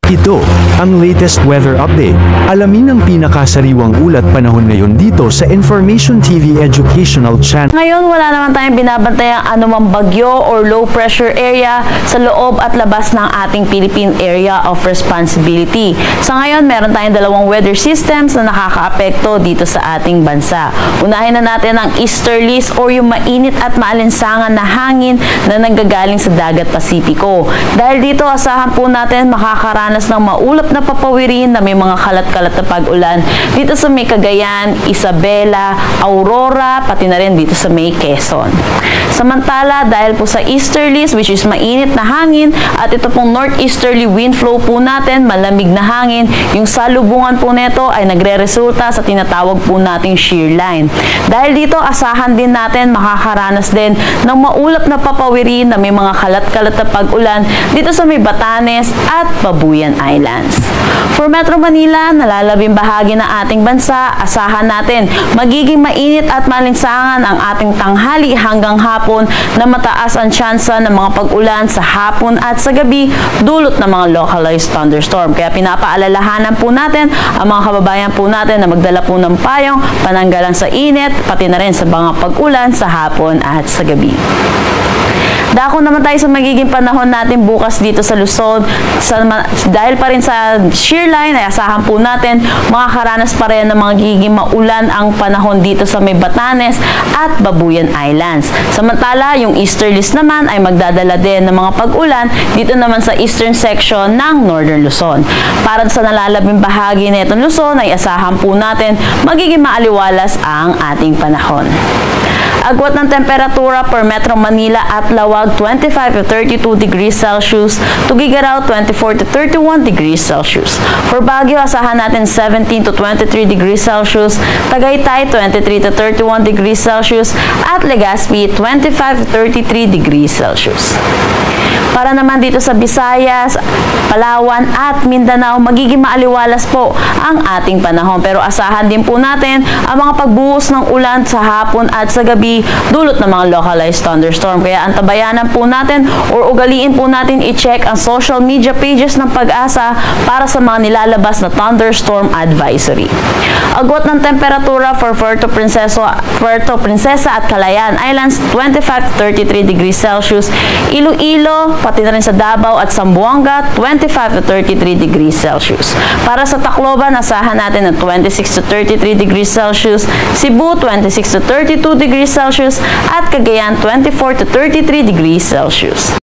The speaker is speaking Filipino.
Ito, ang latest weather update. Alamin ang pinakasariwang ulat panahon ngayon dito sa Information TV Educational Channel. Ngayon, wala naman tayong binabantayang anumang bagyo or low pressure area sa loob at labas ng ating Philippine Area of Responsibility. Sa ngayon, meron tayong dalawang weather systems na nakakaapekto dito sa ating bansa. Unahin na natin ang easterlies or yung mainit at maalinsangan na hangin na nanggagaling sa dagat Pasipiko. Dahil dito, asahan po natin makakaranas ng maulap na papawirin na may mga kalat-kalat na pag-ulan dito sa may Cagayan, Isabela, Aurora, pati na rin dito sa may Quezon. Samantala, dahil po sa easterlies, which is mainit na hangin, at ito pong northeasterly wind flow po natin, malamig na hangin, yung salubungan po nito ay nagre-resulta sa tinatawag po nating shear line. Dahil dito, asahan din natin makakaranas din ng maulap na papawirin na may mga kalat-kalat na pag-ulan dito sa may Batanes at Babuyan Islands. For Metro Manila, nalalabing bahagi ng ating bansa, asahan natin magiging mainit at malinsangan ang ating tanghali hanggang hapon na mataas ang tsansa ng mga pag-ulan sa hapon at sa gabi dulot ng mga localized thunderstorm. Kaya pinapaalalahanan po natin ang mga kababayan po natin na magdala po ng payong pananggalang sa init, pati na rin sa mga pag-ulan sa hapon at sa gabi. Dako naman tayo sa magiging panahon natin bukas dito sa Luzon. Dahil pa rin sa shear line, ay asahan po natin makakaranas pa rin ng magiging maulan ang panahon dito sa may Batanes at Babuyan Islands. Samantala, yung easterlies naman ay magdadala din ng mga pag-ulan dito naman sa eastern section ng Northern Luzon. Para sa nalalabing bahagi nitong Luzon, ay asahan po natin magiging maaliwalas ang ating panahon. Agwat ng temperatura per Metro Manila at Lawag 25 to 32 degrees Celsius, Tugigaraw 24 to 31 degrees Celsius. For Baguio, asahan natin 17 to 23 degrees Celsius, Tagaytay 23 to 31 degrees Celsius, at Legazpi 25 to 33 degrees Celsius. Para naman dito sa Visayas, Palawan at Mindanao, magiging maaliwalas po ang ating panahon. Pero asahan din po natin ang mga pagbuhos ng ulan sa hapon at sa gabi dulot ng mga localized thunderstorm. Kaya antabayanan po natin or ugaliin po natin i-check ang social media pages ng Pag-asa para sa mga nilalabas na thunderstorm advisory. Agwat ng temperatura for Puerto Princesa at Calayan Islands 25 to 33 degrees Celsius, Iloilo, pati na rin sa Davao at Zamboanga 25 to 33 degrees Celsius. Para sa Tacloban, asahan natin ng 26 to 33 degrees Celsius, Cebu 26 to 32 degrees Celsius, at Cagayan 24 to 33 degrees Celsius.